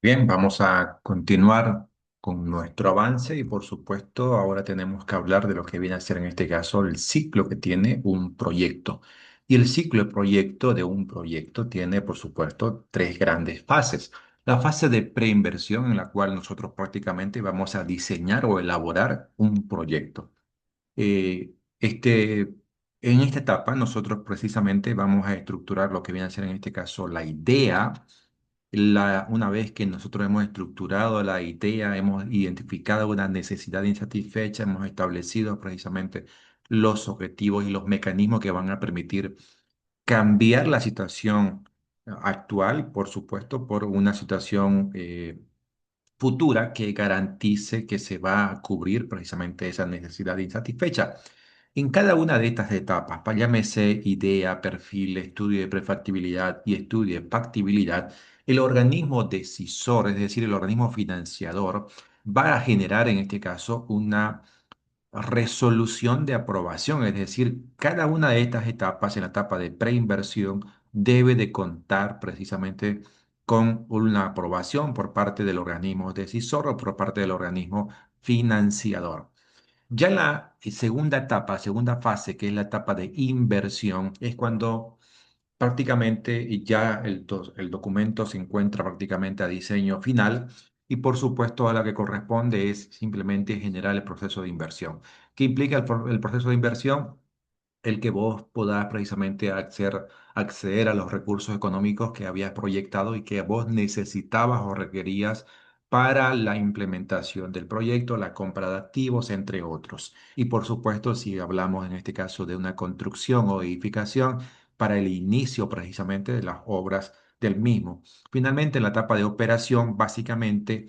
Bien, vamos a continuar con nuestro avance y por supuesto ahora tenemos que hablar de lo que viene a ser en este caso el ciclo que tiene un proyecto. Y el ciclo de proyecto de un proyecto tiene por supuesto tres grandes fases. La fase de preinversión en la cual nosotros prácticamente vamos a diseñar o elaborar un proyecto. Eh, este, en esta etapa nosotros precisamente vamos a estructurar lo que viene a ser en este caso la idea. Una vez que nosotros hemos estructurado la idea, hemos identificado una necesidad insatisfecha, hemos establecido precisamente los objetivos y los mecanismos que van a permitir cambiar la situación actual, por supuesto, por una situación futura que garantice que se va a cubrir precisamente esa necesidad insatisfecha. En cada una de estas etapas, llámese idea, perfil, estudio de prefactibilidad y estudio de factibilidad, el organismo decisor, es decir, el organismo financiador, va a generar en este caso una resolución de aprobación, es decir, cada una de estas etapas, en la etapa de preinversión, debe de contar precisamente con una aprobación por parte del organismo decisor o por parte del organismo financiador. Ya en la segunda etapa, segunda fase, que es la etapa de inversión, es cuando prácticamente ya el documento se encuentra prácticamente a diseño final y por supuesto a la que corresponde es simplemente generar el proceso de inversión. ¿Qué implica el proceso de inversión? El que vos podás precisamente acceder a los recursos económicos que habías proyectado y que vos necesitabas o requerías para la implementación del proyecto, la compra de activos, entre otros. Y por supuesto, si hablamos en este caso de una construcción o edificación, para el inicio precisamente de las obras del mismo. Finalmente, en la etapa de operación, básicamente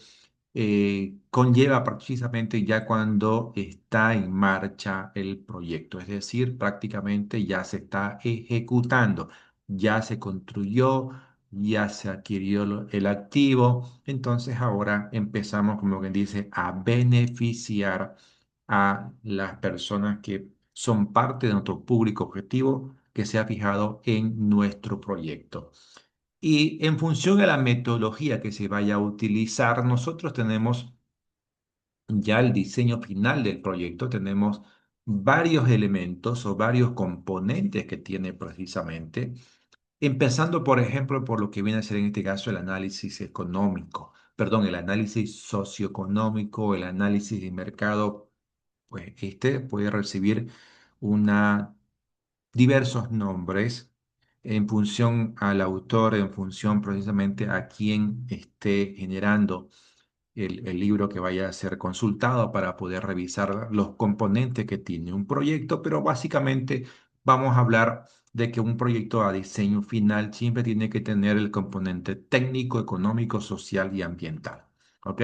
conlleva precisamente ya cuando está en marcha el proyecto, es decir, prácticamente ya se está ejecutando, ya se construyó, ya se adquirió el activo, entonces ahora empezamos, como quien dice, a beneficiar a las personas que son parte de nuestro público objetivo que se ha fijado en nuestro proyecto. Y en función de la metodología que se vaya a utilizar, nosotros tenemos ya el diseño final del proyecto, tenemos varios elementos o varios componentes que tiene precisamente, empezando, por ejemplo, por lo que viene a ser en este caso el análisis económico, perdón, el análisis socioeconómico, el análisis de mercado, pues este puede recibir una, diversos nombres en función al autor, en función precisamente a quien esté generando el libro que vaya a ser consultado para poder revisar los componentes que tiene un proyecto, pero básicamente vamos a hablar de que un proyecto a diseño final siempre tiene que tener el componente técnico, económico, social y ambiental. ¿Ok?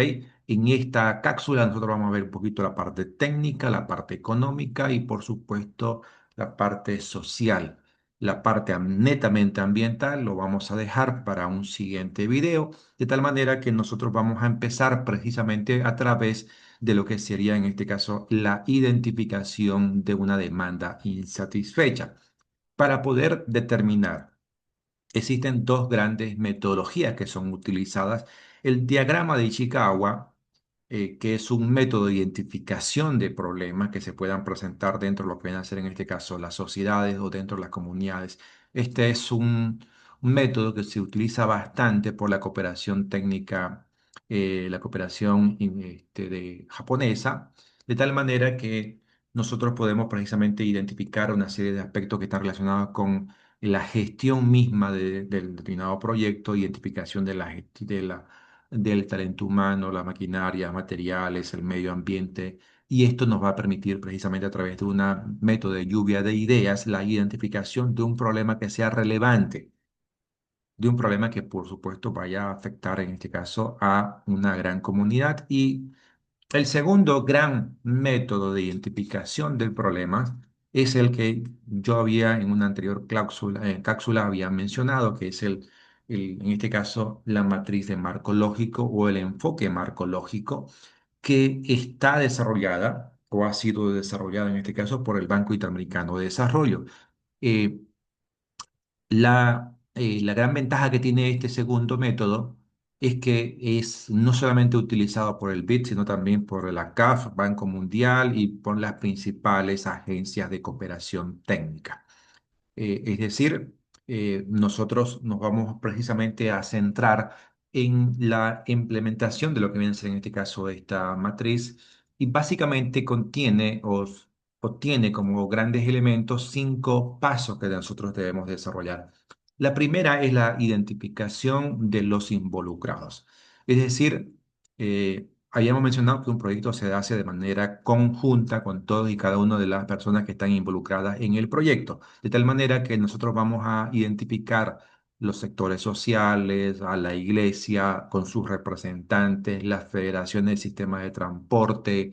En esta cápsula nosotros vamos a ver un poquito la parte técnica, la parte económica y por supuesto la parte social. La parte netamente ambiental lo vamos a dejar para un siguiente video de tal manera que nosotros vamos a empezar precisamente a través de lo que sería en este caso la identificación de una demanda insatisfecha. Para poder determinar, existen dos grandes metodologías que son utilizadas. El diagrama de Ishikawa, que es un método de identificación de problemas que se puedan presentar dentro de lo que vienen a ser en este caso las sociedades o dentro de las comunidades. Este es un método que se utiliza bastante por la cooperación técnica, la cooperación japonesa, de tal manera que nosotros podemos precisamente identificar una serie de aspectos que están relacionados con la gestión misma del determinado proyecto, identificación de del talento humano, la maquinaria, materiales, el medio ambiente, y esto nos va a permitir precisamente a través de un método de lluvia de ideas la identificación de un problema que sea relevante, de un problema que por supuesto vaya a afectar en este caso a una gran comunidad. Y el segundo gran método de identificación del problema es el que yo había en una anterior cápsula había mencionado, que es en este caso, la matriz de marco lógico o el enfoque marco lógico, que está desarrollada o ha sido desarrollada en este caso por el Banco Interamericano de Desarrollo. Eh, la gran ventaja que tiene este segundo método es que es no solamente utilizado por el BID, sino también por la CAF, Banco Mundial y por las principales agencias de cooperación técnica. Es decir, nosotros nos vamos precisamente a centrar en la implementación de lo que viene a ser en este caso esta matriz y básicamente contiene o tiene como grandes elementos 5 pasos que nosotros debemos desarrollar. La primera es la identificación de los involucrados. Es decir, habíamos mencionado que un proyecto se hace de manera conjunta con todos y cada una de las personas que están involucradas en el proyecto, de tal manera que nosotros vamos a identificar los sectores sociales, a la iglesia con sus representantes, las federaciones de sistemas de transporte,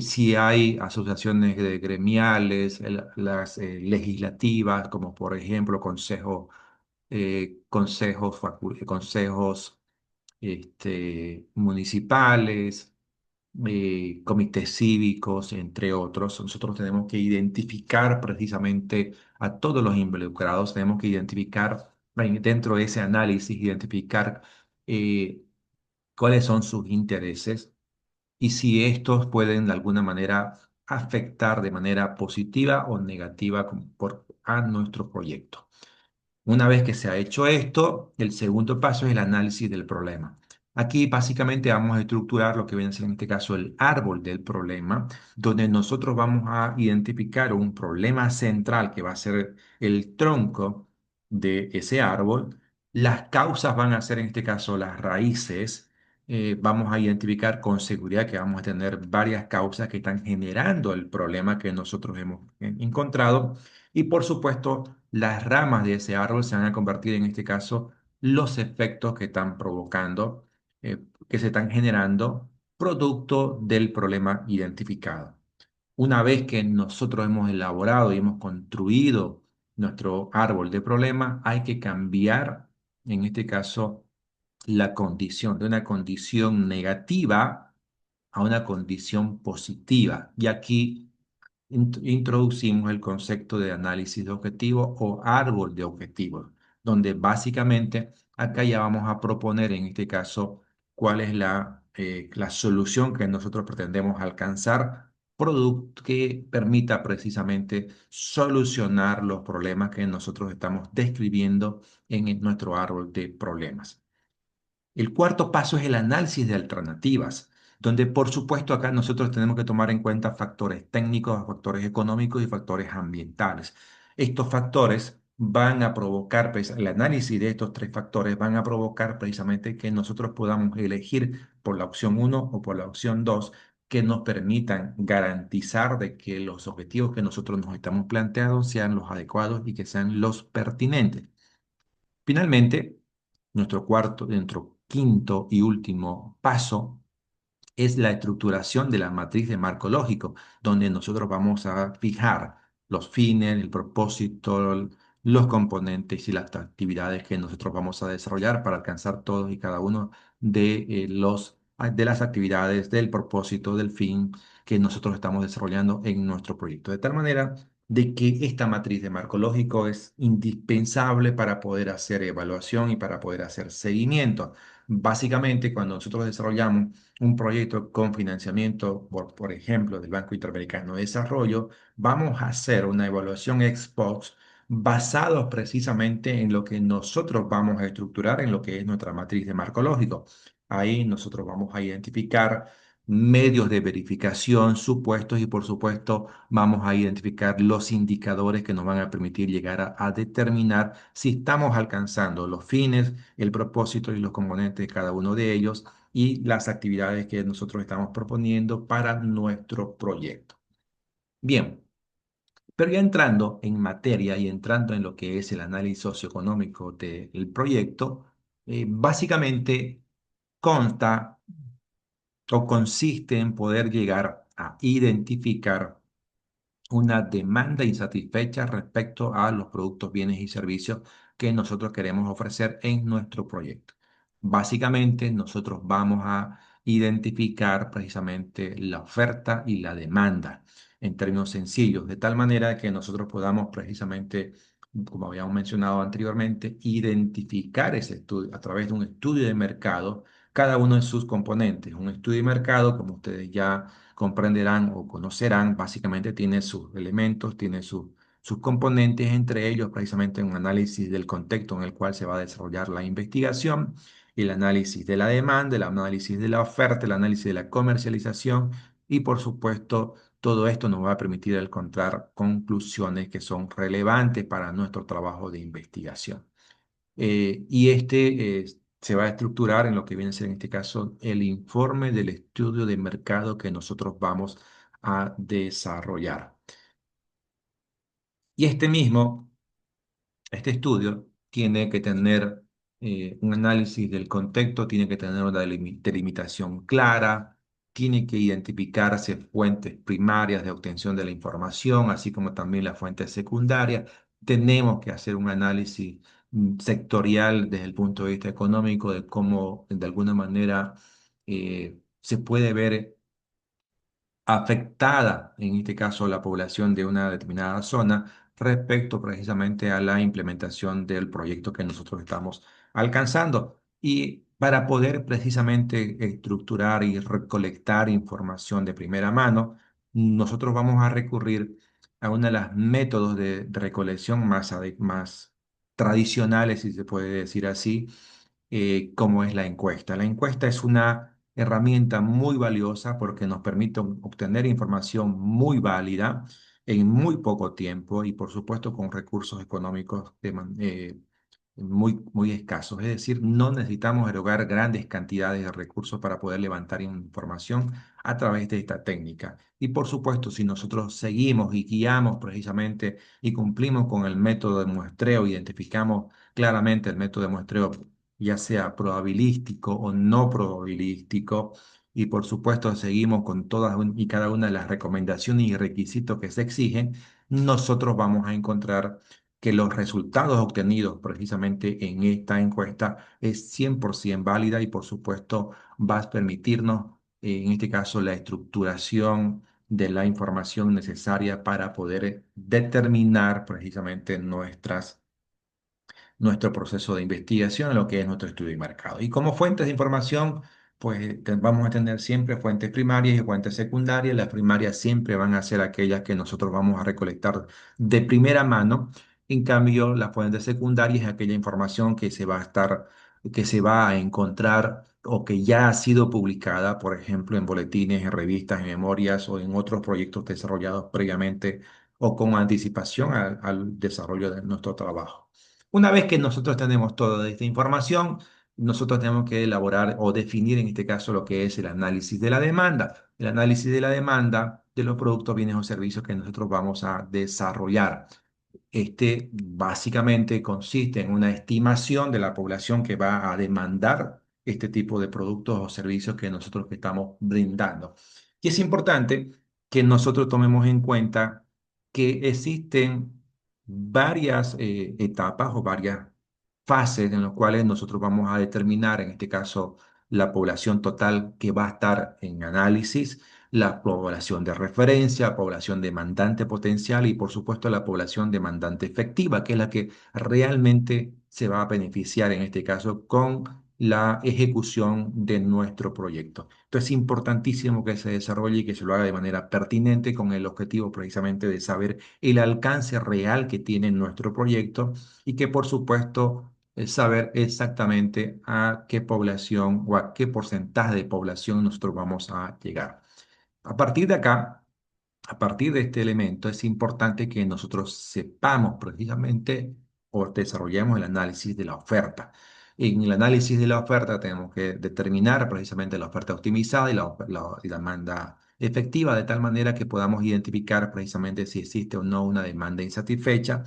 si hay asociaciones gremiales, las legislativas, como por ejemplo consejos municipales, comités cívicos, entre otros. Nosotros tenemos que identificar precisamente a todos los involucrados, tenemos que identificar dentro de ese análisis, identificar eh, cuáles son sus intereses y si estos pueden de alguna manera afectar de manera positiva o negativa a nuestro proyecto. Una vez que se ha hecho esto, el segundo paso es el análisis del problema. Aquí básicamente vamos a estructurar lo que viene a ser en este caso el árbol del problema, donde nosotros vamos a identificar un problema central que va a ser el tronco de ese árbol. Las causas van a ser en este caso las raíces. Vamos a identificar con seguridad que vamos a tener varias causas que están generando el problema que nosotros hemos encontrado. Y por supuesto, las ramas de ese árbol se van a convertir en este caso los efectos que están provocando, que se están generando producto del problema identificado. Una vez que nosotros hemos elaborado y hemos construido nuestro árbol de problema, hay que cambiar, en este caso, la condición de una condición negativa a una condición positiva. Y aquí introducimos el concepto de análisis de objetivos o árbol de objetivos, donde básicamente acá ya vamos a proponer en este caso cuál es la solución que nosotros pretendemos alcanzar, producto que permita precisamente solucionar los problemas que nosotros estamos describiendo en nuestro árbol de problemas. El cuarto paso es el análisis de alternativas, donde por supuesto acá nosotros tenemos que tomar en cuenta factores técnicos, factores económicos y factores ambientales. Estos factores van a provocar, pues, el análisis de estos 3 factores van a provocar precisamente que nosotros podamos elegir por la opción uno o por la opción 2 que nos permitan garantizar de que los objetivos que nosotros nos estamos planteando sean los adecuados y que sean los pertinentes. Finalmente, nuestro quinto y último paso es la estructuración de la matriz de marco lógico, donde nosotros vamos a fijar los fines, el propósito, los componentes y las actividades que nosotros vamos a desarrollar para alcanzar todos y cada uno de las actividades, del propósito, del fin que nosotros estamos desarrollando en nuestro proyecto. De tal manera de que esta matriz de marco lógico es indispensable para poder hacer evaluación y para poder hacer seguimiento. Básicamente, cuando nosotros desarrollamos un proyecto con financiamiento, por ejemplo, del Banco Interamericano de Desarrollo, vamos a hacer una evaluación ex post basados precisamente en lo que nosotros vamos a estructurar en lo que es nuestra matriz de marco lógico. Ahí nosotros vamos a identificar medios de verificación, supuestos y por supuesto vamos a identificar los indicadores que nos van a permitir llegar a determinar si estamos alcanzando los fines, el propósito y los componentes de cada uno de ellos y las actividades que nosotros estamos proponiendo para nuestro proyecto. Bien, pero ya entrando en materia y entrando en lo que es el análisis socioeconómico del proyecto, básicamente consta o consiste en poder llegar a identificar una demanda insatisfecha respecto a los productos, bienes y servicios que nosotros queremos ofrecer en nuestro proyecto. Básicamente, nosotros vamos a identificar precisamente la oferta y la demanda en términos sencillos, de tal manera que nosotros podamos precisamente como habíamos mencionado anteriormente, identificar ese estudio a través de un estudio de mercado, cada uno de sus componentes. Un estudio de mercado, como ustedes ya comprenderán o conocerán, básicamente tiene sus elementos, tiene sus componentes, entre ellos precisamente un análisis del contexto en el cual se va a desarrollar la investigación, el análisis de la demanda, el análisis de la oferta, el análisis de la comercialización y por supuesto todo esto nos va a permitir encontrar conclusiones que son relevantes para nuestro trabajo de investigación. Y este se va a estructurar en lo que viene a ser en este caso el informe del estudio de mercado que nosotros vamos a desarrollar. Y este estudio tiene que tener un análisis del contexto, tiene que tener una delimitación clara, tiene que identificarse fuentes primarias de obtención de la información, así como también las fuentes secundarias. Tenemos que hacer un análisis sectorial desde el punto de vista económico de cómo de alguna manera se puede ver afectada, en este caso la población de una determinada zona, respecto precisamente a la implementación del proyecto que nosotros estamos alcanzando. Y para poder precisamente estructurar y recolectar información de primera mano, nosotros vamos a recurrir a uno de los métodos de recolección más tradicionales, si se puede decir así, como es la encuesta. La encuesta es una herramienta muy valiosa porque nos permite obtener información muy válida en muy poco tiempo y por supuesto con recursos económicos muy escasos. Es decir, no necesitamos erogar grandes cantidades de recursos para poder levantar información a través de esta técnica. Y por supuesto, si nosotros seguimos y guiamos precisamente y cumplimos con el método de muestreo, identificamos claramente el método de muestreo, ya sea probabilístico o no probabilístico, y por supuesto seguimos con todas y cada una de las recomendaciones y requisitos que se exigen, nosotros vamos a encontrar que los resultados obtenidos precisamente en esta encuesta es 100% válida y por supuesto va a permitirnos, en este caso, la estructuración de la información necesaria para poder determinar precisamente nuestro proceso de investigación, lo que es nuestro estudio de mercado. Y como fuentes de información, pues vamos a tener siempre fuentes primarias y fuentes secundarias. Las primarias siempre van a ser aquellas que nosotros vamos a recolectar de primera mano. En cambio, las fuentes secundarias es aquella información que se va a encontrar o que ya ha sido publicada, por ejemplo, en boletines, en revistas, en memorias o en otros proyectos desarrollados previamente o con anticipación al desarrollo de nuestro trabajo. Una vez que nosotros tenemos toda esta información, nosotros tenemos que elaborar o definir en este caso lo que es el análisis de la demanda. El análisis de la demanda de los productos, bienes o servicios que nosotros vamos a desarrollar. Este básicamente consiste en una estimación de la población que va a demandar este tipo de productos o servicios que nosotros estamos brindando. Y es importante que nosotros tomemos en cuenta que existen varias etapas o varias fases en las cuales nosotros vamos a determinar, en este caso, la población total que va a estar en análisis, la población de referencia, población demandante potencial y por supuesto la población demandante efectiva, que es la que realmente se va a beneficiar en este caso con la ejecución de nuestro proyecto. Entonces es importantísimo que se desarrolle y que se lo haga de manera pertinente con el objetivo precisamente de saber el alcance real que tiene nuestro proyecto y que por supuesto saber exactamente a qué población o a qué porcentaje de población nosotros vamos a llegar. A partir de acá, a partir de este elemento, es importante que nosotros sepamos precisamente o desarrollemos el análisis de la oferta. En el análisis de la oferta tenemos que determinar precisamente la oferta optimizada y la demanda efectiva, de tal manera que podamos identificar precisamente si existe o no una demanda insatisfecha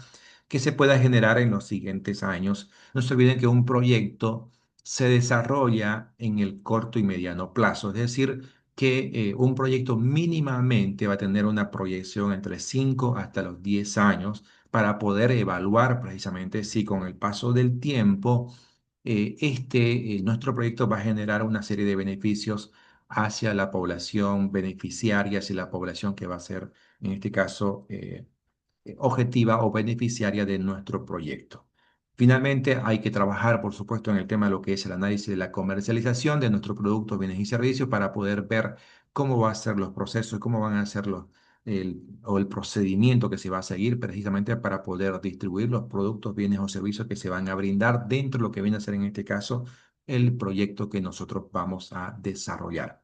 que se pueda generar en los siguientes años. No se olviden que un proyecto se desarrolla en el corto y mediano plazo, es decir, que un proyecto mínimamente va a tener una proyección entre 5 hasta los 10 años para poder evaluar precisamente si con el paso del tiempo nuestro proyecto va a generar una serie de beneficios hacia la población beneficiaria, hacia la población que va a ser, en este caso, objetiva o beneficiaria de nuestro proyecto. Finalmente, hay que trabajar, por supuesto, en el tema de lo que es el análisis de la comercialización de nuestros productos, bienes y servicios para poder ver cómo van a ser los procesos, cómo van a ser o el procedimiento que se va a seguir precisamente para poder distribuir los productos, bienes o servicios que se van a brindar dentro de lo que viene a ser en este caso el proyecto que nosotros vamos a desarrollar.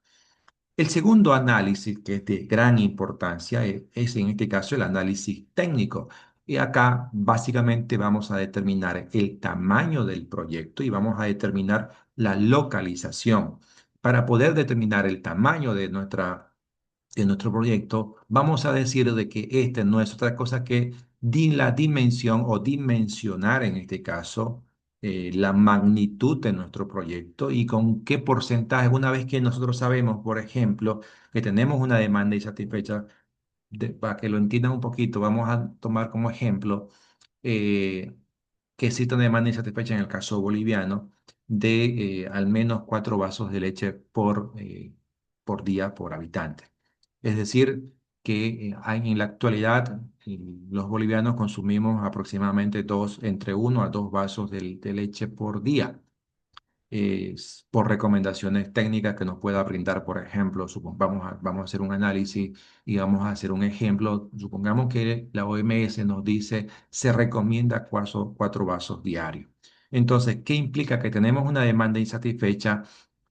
El segundo análisis, que es de gran importancia, es en este caso el análisis técnico. Y acá básicamente vamos a determinar el tamaño del proyecto y vamos a determinar la localización. Para poder determinar el tamaño de nuestro proyecto, vamos a decir de que este no es otra cosa que la dimensión o dimensionar en este caso la magnitud de nuestro proyecto y con qué porcentaje, una vez que nosotros sabemos, por ejemplo, que tenemos una demanda insatisfecha, para que lo entiendan un poquito, vamos a tomar como ejemplo eh, que existe una demanda insatisfecha en el caso boliviano de al menos 4 vasos de leche por día por habitante. Es decir, que en la actualidad los bolivianos consumimos aproximadamente entre 1 a 2 vasos de leche por día por recomendaciones técnicas que nos pueda brindar, por ejemplo, vamos a hacer un análisis y vamos a hacer un ejemplo. Supongamos que la OMS nos dice se recomienda 4 vasos diarios. Entonces, ¿qué implica? Que tenemos una demanda insatisfecha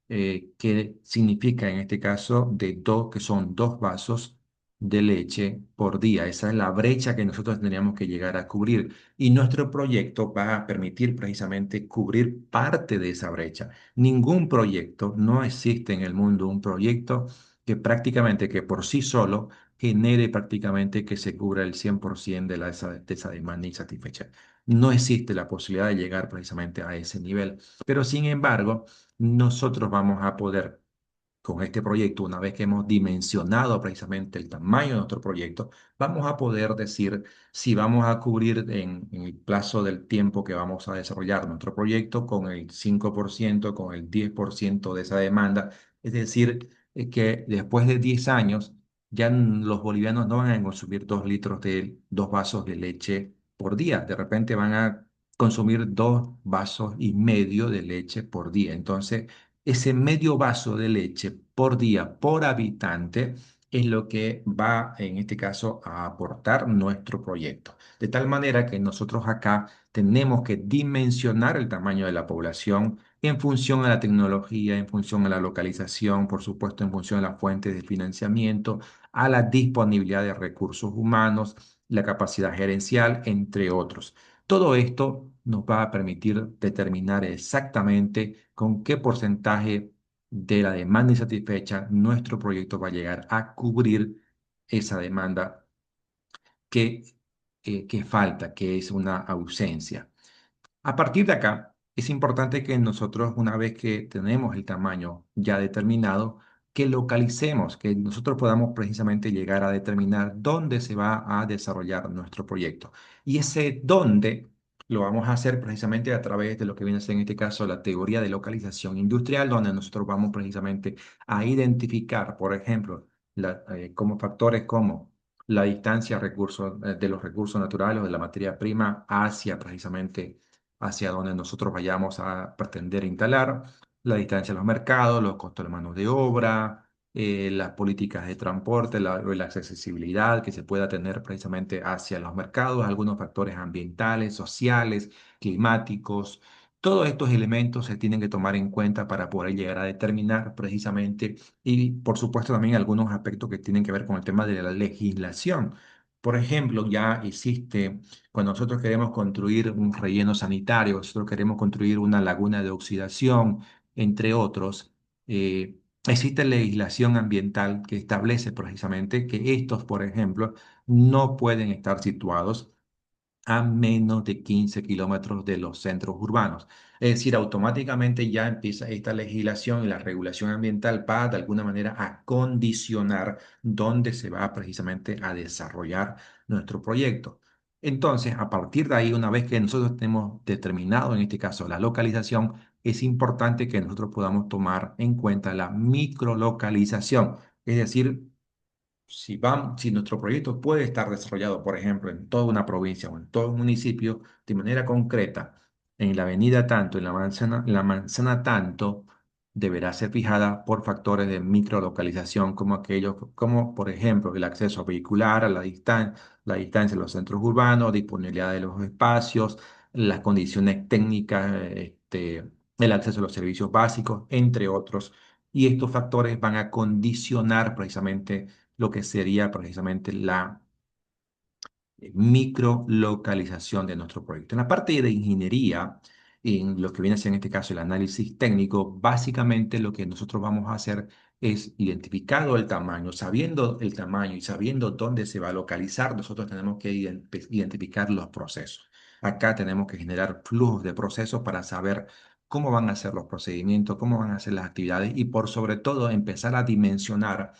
que significa en este caso que son 2 vasos de leche por día. Esa es la brecha que nosotros tendríamos que llegar a cubrir. Y nuestro proyecto va a permitir precisamente cubrir parte de esa brecha. Ningún proyecto, no existe en el mundo un proyecto que prácticamente, que por sí solo, genere prácticamente que se cubra el 100% de esa demanda insatisfecha. No existe la posibilidad de llegar precisamente a ese nivel. Pero sin embargo, nosotros vamos a poder, con este proyecto, una vez que hemos dimensionado precisamente el tamaño de nuestro proyecto, vamos a poder decir si vamos a cubrir en el plazo del tiempo que vamos a desarrollar nuestro proyecto con el 5%, con el 10% de esa demanda. Es decir, que después de 10 años, ya los bolivianos no van a consumir 2 vasos de leche por día. De repente van a consumir 2,5 vasos de leche por día. Entonces, ese medio vaso de leche por día por habitante es lo que va, en este caso, a aportar nuestro proyecto. De tal manera que nosotros acá tenemos que dimensionar el tamaño de la población en función a la tecnología, en función a la localización, por supuesto, en función a las fuentes de financiamiento, a la disponibilidad de recursos humanos, la capacidad gerencial, entre otros. Todo esto nos va a permitir determinar exactamente con qué porcentaje de la demanda insatisfecha nuestro proyecto va a llegar a cubrir esa demanda que, que falta, que es una ausencia. A partir de acá, es importante que nosotros, una vez que tenemos el tamaño ya determinado, que localicemos, que nosotros podamos precisamente llegar a determinar dónde se va a desarrollar nuestro proyecto. Y ese dónde lo vamos a hacer precisamente a través de lo que viene a ser en este caso la teoría de localización industrial, donde nosotros vamos precisamente a identificar, por ejemplo, como factores como la distancia de los recursos naturales o de la materia prima hacia precisamente hacia donde nosotros vayamos a pretender instalar, la distancia a los mercados, los costos de mano de obra, las políticas de transporte, la accesibilidad que se pueda tener precisamente hacia los mercados, algunos factores ambientales, sociales, climáticos. Todos estos elementos se tienen que tomar en cuenta para poder llegar a determinar precisamente y por supuesto también algunos aspectos que tienen que ver con el tema de la legislación. Por ejemplo, ya existe cuando nosotros queremos construir un relleno sanitario, nosotros queremos construir una laguna de oxidación, entre otros, existe legislación ambiental que establece precisamente que estos, por ejemplo, no pueden estar situados a menos de 15 kilómetros de los centros urbanos. Es decir, automáticamente ya empieza esta legislación y la regulación ambiental va de alguna manera a condicionar dónde se va precisamente a desarrollar nuestro proyecto. Entonces, a partir de ahí, una vez que nosotros tenemos determinado, en este caso, la localización, es importante que nosotros podamos tomar en cuenta la microlocalización, es decir, si nuestro proyecto puede estar desarrollado, por ejemplo, en toda una provincia o en todo un municipio, de manera concreta, en la avenida tanto, en la manzana tanto, deberá ser fijada por factores de microlocalización como aquellos, como por ejemplo el acceso vehicular a la distancia de los centros urbanos, disponibilidad de los espacios, las condiciones técnicas, el acceso a los servicios básicos, entre otros. Y estos factores van a condicionar precisamente lo que sería precisamente la microlocalización de nuestro proyecto. En la parte de ingeniería, en lo que viene a ser en este caso el análisis técnico, básicamente lo que nosotros vamos a hacer es identificado el tamaño y sabiendo dónde se va a localizar, nosotros tenemos que identificar los procesos. Acá tenemos que generar flujos de procesos para saber cómo van a ser los procedimientos, cómo van a ser las actividades y por sobre todo empezar a dimensionar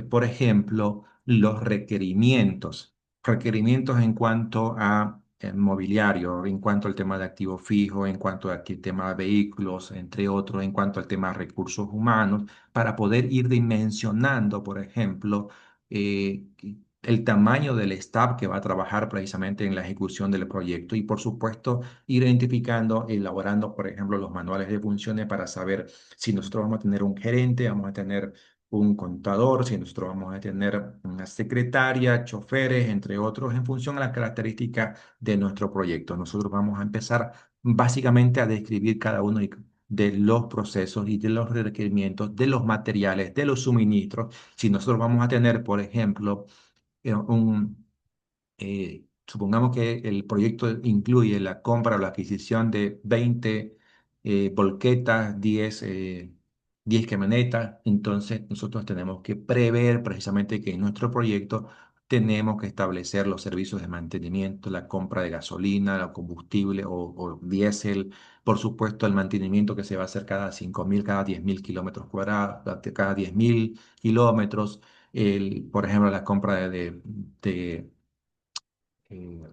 por ejemplo, los requerimientos en cuanto a mobiliario, en cuanto al tema de activo fijo, en cuanto al tema de vehículos, entre otros, en cuanto al tema de recursos humanos, para poder ir dimensionando, por ejemplo, el tamaño del staff que va a trabajar precisamente en la ejecución del proyecto y, por supuesto, ir identificando, elaborando, por ejemplo, los manuales de funciones para saber si nosotros vamos a tener un gerente, vamos a tener un contador, si nosotros vamos a tener una secretaria, choferes, entre otros, en función a las características de nuestro proyecto. Nosotros vamos a empezar básicamente a describir cada uno de los procesos y de los requerimientos, de los materiales, de los suministros. Si nosotros vamos a tener, por ejemplo, supongamos que el proyecto incluye la compra o la adquisición de 20 volquetas, 10 camionetas. Entonces, nosotros tenemos que prever precisamente que en nuestro proyecto tenemos que establecer los servicios de mantenimiento, la compra de gasolina, o combustible o diésel, por supuesto, el mantenimiento que se va a hacer cada 5.000, cada 10.000 kilómetros cuadrados, cada 10.000 kilómetros. Por ejemplo, la compra de eh,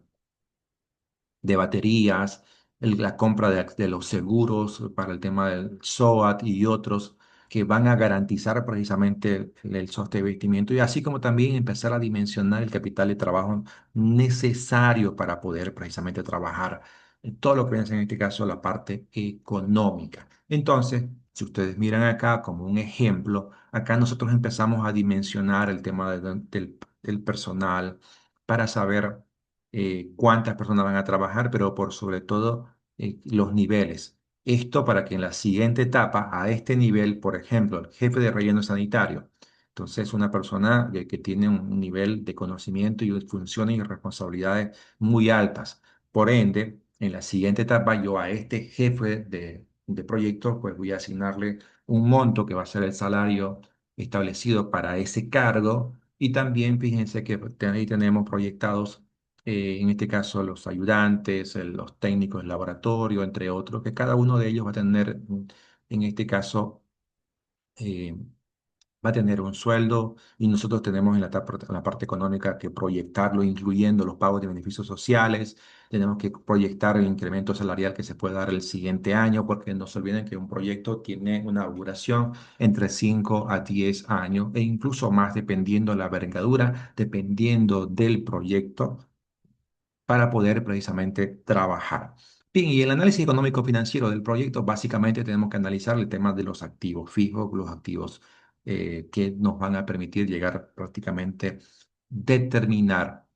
de baterías, la compra de los seguros para el tema del SOAT y otros que van a garantizar precisamente el sostenimiento y así como también empezar a dimensionar el capital de trabajo necesario para poder precisamente trabajar en todo lo que viene en este caso la parte económica. Entonces, si ustedes miran acá como un ejemplo, acá nosotros empezamos a dimensionar el tema del personal para saber cuántas personas van a trabajar, pero por sobre todo los niveles. Esto para que en la siguiente etapa, a este nivel, por ejemplo, el jefe de relleno sanitario, entonces una persona que tiene un nivel de conocimiento y funciones y responsabilidades muy altas. Por ende, en la siguiente etapa, yo a este jefe de proyecto, pues voy a asignarle un monto que va a ser el salario establecido para ese cargo. Y también fíjense que ahí tenemos proyectados en este caso los ayudantes, los técnicos del laboratorio, entre otros, que cada uno de ellos va a tener, en este caso, eh, va a tener un sueldo y nosotros tenemos en la parte económica que proyectarlo, incluyendo los pagos de beneficios sociales, tenemos que proyectar el incremento salarial que se puede dar el siguiente año, porque no se olviden que un proyecto tiene una duración entre 5 a 10 años e incluso más dependiendo de la envergadura, dependiendo del proyecto para poder precisamente trabajar. Bien, y el análisis económico financiero del proyecto, básicamente tenemos que analizar el tema de los activos fijos, los activos que nos van a permitir llegar prácticamente determinar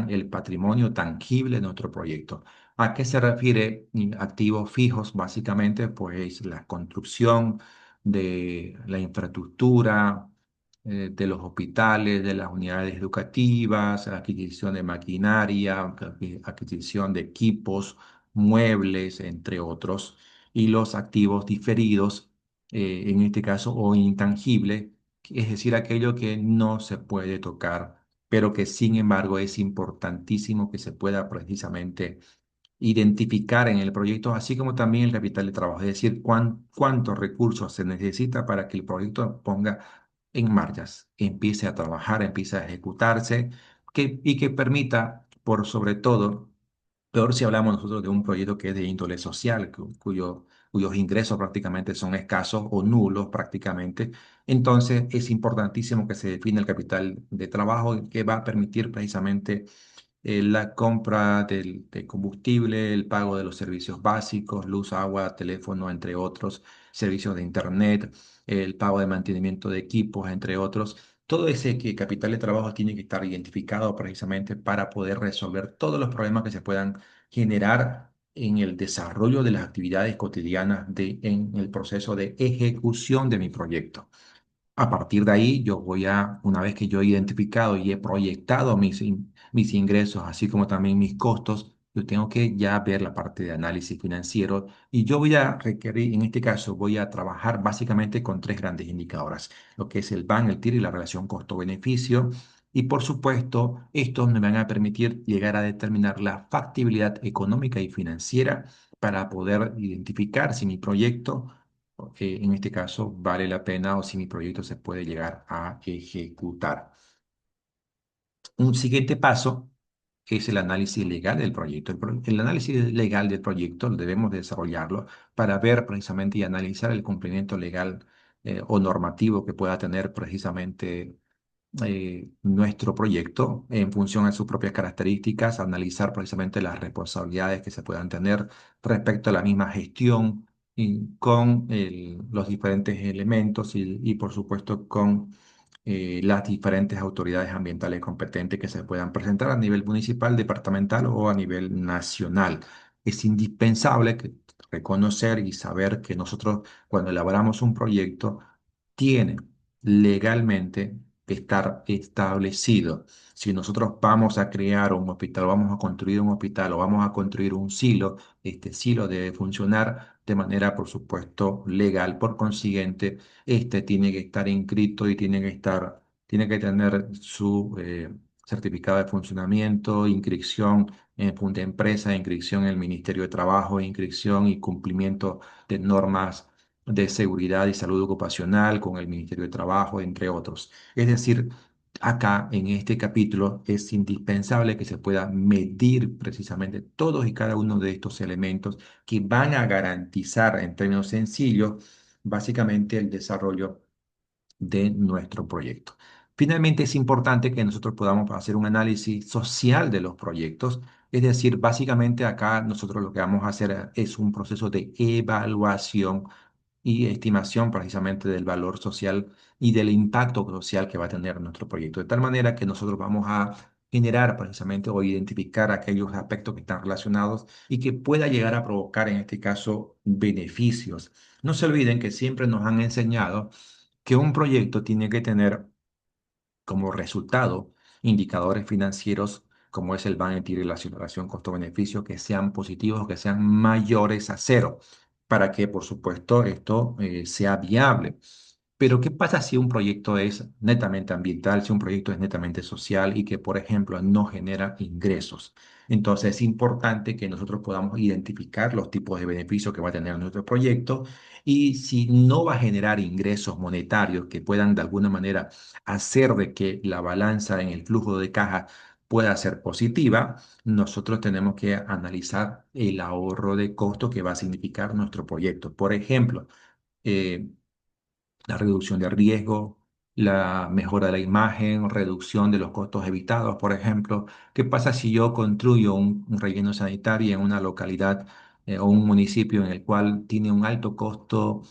el patrimonio tangible de nuestro proyecto. ¿A qué se refiere activos fijos? Básicamente, pues la construcción de la infraestructura, de los hospitales, de las unidades educativas, adquisición de maquinaria, adquisición de equipos, muebles, entre otros, y los activos diferidos, en este caso, o intangibles, es decir, aquello que no se puede tocar, pero que sin embargo es importantísimo que se pueda precisamente identificar en el proyecto, así como también el capital de trabajo, es decir, cuántos recursos se necesita para que el proyecto ponga en marcha, empiece a trabajar, empiece a ejecutarse y que permita, por sobre todo, Peor si hablamos nosotros de un proyecto que es de índole social, cuyos ingresos prácticamente son escasos o nulos prácticamente. Entonces es importantísimo que se define el capital de trabajo que va a permitir precisamente la compra de combustible, el pago de los servicios básicos, luz, agua, teléfono, entre otros, servicios de internet, el pago de mantenimiento de equipos, entre otros. Todo ese capital de trabajo tiene que estar identificado precisamente para poder resolver todos los problemas que se puedan generar en el desarrollo de las actividades cotidianas en el proceso de ejecución de mi proyecto. A partir de ahí, una vez que yo he identificado y he proyectado mis ingresos, así como también mis costos, yo tengo que ya ver la parte de análisis financiero y yo voy a requerir, en este caso, voy a trabajar básicamente con tres grandes indicadores, lo que es el BAN, el TIR y la relación costo-beneficio. Y por supuesto, estos me van a permitir llegar a determinar la factibilidad económica y financiera para poder identificar si mi proyecto en este caso vale la pena o si mi proyecto se puede llegar a ejecutar. Un siguiente paso es el análisis legal del proyecto. El análisis legal del proyecto debemos desarrollarlo para ver precisamente y analizar el cumplimiento legal o normativo que pueda tener precisamente nuestro proyecto en función a sus propias características, analizar precisamente las responsabilidades que se puedan tener respecto a la misma gestión y con los diferentes elementos y, por supuesto con las diferentes autoridades ambientales competentes que se puedan presentar a nivel municipal, departamental o a nivel nacional. Es indispensable reconocer y saber que nosotros cuando elaboramos un proyecto tiene legalmente estar establecido. Si nosotros vamos a crear un hospital, vamos a construir un hospital o vamos a construir un silo, este silo debe funcionar de manera, por supuesto, legal. Por consiguiente, este tiene que estar inscrito y tiene que tener su certificado de funcionamiento, inscripción en Punta Empresa, inscripción en el Ministerio de Trabajo, inscripción y cumplimiento de normas de seguridad y salud ocupacional con el Ministerio de Trabajo, entre otros. Es decir, acá en este capítulo es indispensable que se pueda medir precisamente todos y cada uno de estos elementos que van a garantizar en términos sencillos básicamente el desarrollo de nuestro proyecto. Finalmente, es importante que nosotros podamos hacer un análisis social de los proyectos. Es decir, básicamente acá nosotros lo que vamos a hacer es un proceso de evaluación y estimación precisamente del valor social y del impacto social que va a tener nuestro proyecto. De tal manera que nosotros vamos a generar precisamente o identificar aquellos aspectos que están relacionados y que pueda llegar a provocar en este caso beneficios. No se olviden que siempre nos han enseñado que un proyecto tiene que tener como resultado indicadores financieros como es el Bank y la relación costo-beneficio que sean positivos, que sean mayores a cero, para que por supuesto esto sea viable. Pero ¿qué pasa si un proyecto es netamente ambiental, si un proyecto es netamente social y que, por ejemplo, no genera ingresos? Entonces es importante que nosotros podamos identificar los tipos de beneficios que va a tener nuestro proyecto y si no va a generar ingresos monetarios que puedan de alguna manera hacer de que la balanza en el flujo de caja pueda ser positiva, nosotros tenemos que analizar el ahorro de costo que va a significar nuestro proyecto. Por ejemplo, eh, la reducción de riesgo, la mejora de la imagen, reducción de los costos evitados, por ejemplo. ¿Qué pasa si yo construyo un relleno sanitario en una localidad o un municipio en el cual tiene un alto costo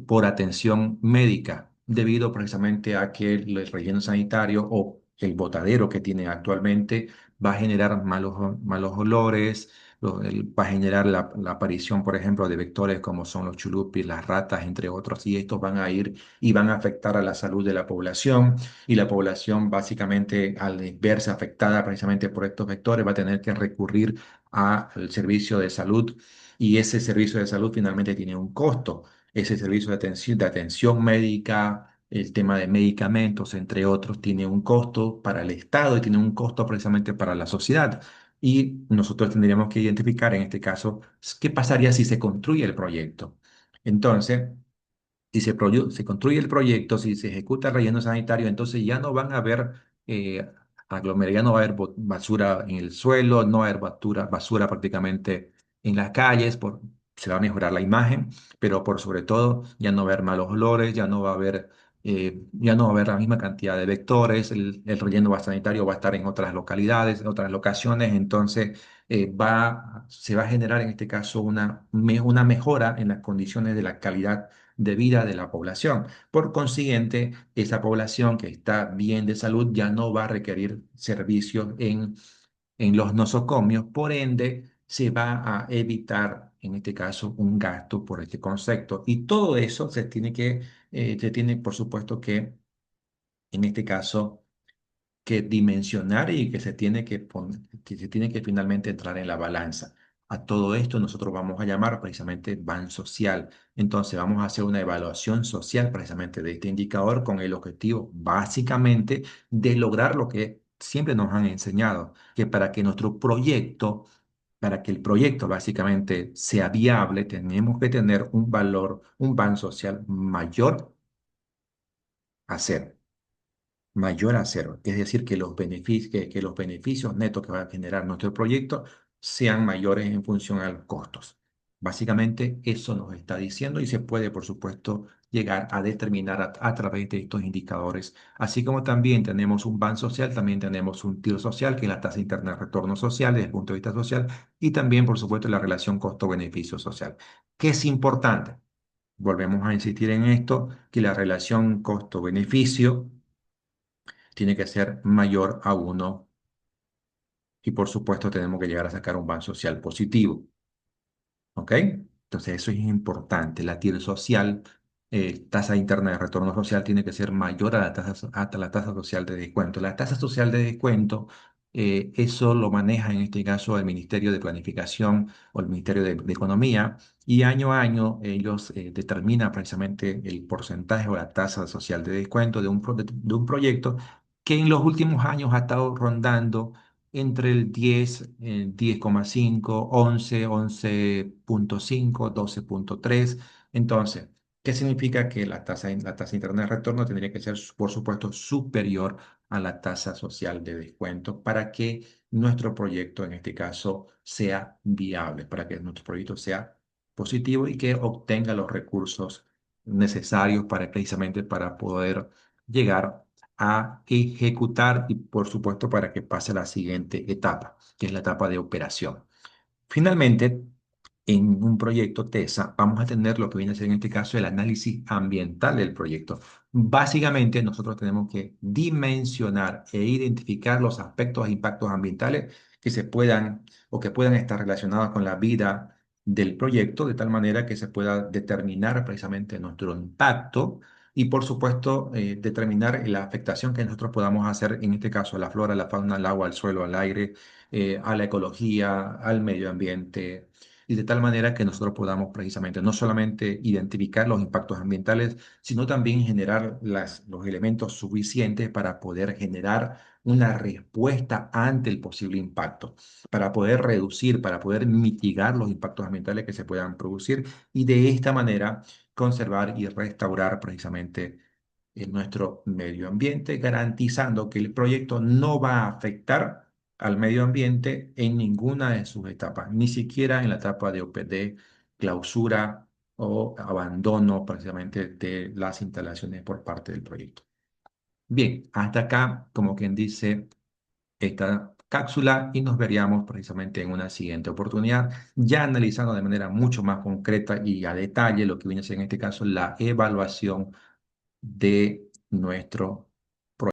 por atención médica, debido precisamente a que el relleno sanitario o el botadero que tiene actualmente va a generar malos olores? Va a generar la aparición, por ejemplo, de vectores como son los chulupis, las ratas, entre otros, y estos van a ir y van a afectar a la salud de la población, y la población básicamente al verse afectada precisamente por estos vectores va a tener que recurrir al servicio de salud, y ese servicio de salud finalmente tiene un costo. Ese servicio de atención médica, el tema de medicamentos, entre otros, tiene un costo para el Estado y tiene un costo precisamente para la sociedad. Y nosotros tendríamos que identificar en este caso qué pasaría si se construye el proyecto. Entonces, si se construye el proyecto, si se ejecuta el relleno sanitario, entonces ya no van a haber aglomerar, ya no va a haber basura en el suelo, no va a haber basura prácticamente en las calles, se va a mejorar la imagen, pero por sobre todo ya no va a haber malos olores, ya no va a haber la misma cantidad de vectores, el relleno sanitario va a estar en otras localidades, en otras locaciones, entonces se va a generar en este caso una mejora en las condiciones de la calidad de vida de la población. Por consiguiente, esa población que está bien de salud ya no va a requerir servicios en los nosocomios, por ende, se va a evitar, en este caso, un gasto por este concepto. Y todo eso se tiene, por supuesto, en este caso, que dimensionar y que se tiene que finalmente entrar en la balanza. A todo esto nosotros vamos a llamar precisamente ban social. Entonces vamos a hacer una evaluación social precisamente de este indicador con el objetivo básicamente de lograr lo que siempre nos han enseñado, que para que el proyecto básicamente sea viable, tenemos que tener un valor, un ban social mayor a cero. Es decir, que los beneficios netos que va a generar nuestro proyecto sean mayores en función a los costos. Básicamente, eso nos está diciendo y se puede, por supuesto, llegar a determinar a través de estos indicadores. Así como también tenemos un BAN social, también tenemos un TIR social, que es la tasa interna de retorno social desde el punto de vista social, y también, por supuesto, la relación costo-beneficio social. ¿Qué es importante? Volvemos a insistir en esto, que la relación costo-beneficio tiene que ser mayor a uno y por supuesto tenemos que llegar a sacar un ban social positivo. ¿Ok? Entonces eso es importante. La TIR social, tasa interna de retorno social, tiene que ser mayor a la tasa social de descuento. La tasa social de descuento, eso lo maneja en este caso el Ministerio de Planificación o el Ministerio de Economía y año a año ellos determinan precisamente el porcentaje o la tasa social de descuento de un proyecto que en los últimos años ha estado rondando entre el 10, 10,5, 11,5, 12,3. Entonces, ¿qué significa? Que la tasa interna de retorno tendría que ser, por supuesto, superior a la tasa social de descuento para que nuestro proyecto, en este caso, sea viable, para que nuestro proyecto sea positivo y que obtenga los recursos necesarios precisamente para poder llegar a ejecutar y por supuesto para que pase a la siguiente etapa, que es la etapa de operación. Finalmente, en un proyecto TESA vamos a tener lo que viene a ser en este caso el análisis ambiental del proyecto. Básicamente, nosotros tenemos que dimensionar e identificar los aspectos e impactos ambientales que se puedan o que puedan estar relacionados con la vida del proyecto, de tal manera que se pueda determinar precisamente nuestro impacto y, por supuesto, determinar la afectación que nosotros podamos hacer, en este caso, a la flora, a la fauna, al agua, al suelo, al aire, a la ecología, al medio ambiente, y de tal manera que nosotros podamos precisamente no solamente identificar los impactos ambientales, sino también generar los elementos suficientes para poder generar una respuesta ante el posible impacto, para poder reducir, para poder mitigar los impactos ambientales que se puedan producir y de esta manera conservar y restaurar precisamente en nuestro medio ambiente, garantizando que el proyecto no va a afectar al medio ambiente en ninguna de sus etapas, ni siquiera en la etapa de OPD, clausura o abandono precisamente de las instalaciones por parte del proyecto. Bien, hasta acá, como quien dice, esta cápsula y nos veríamos precisamente en una siguiente oportunidad, ya analizando de manera mucho más concreta y a detalle lo que viene a ser en este caso la evaluación de nuestro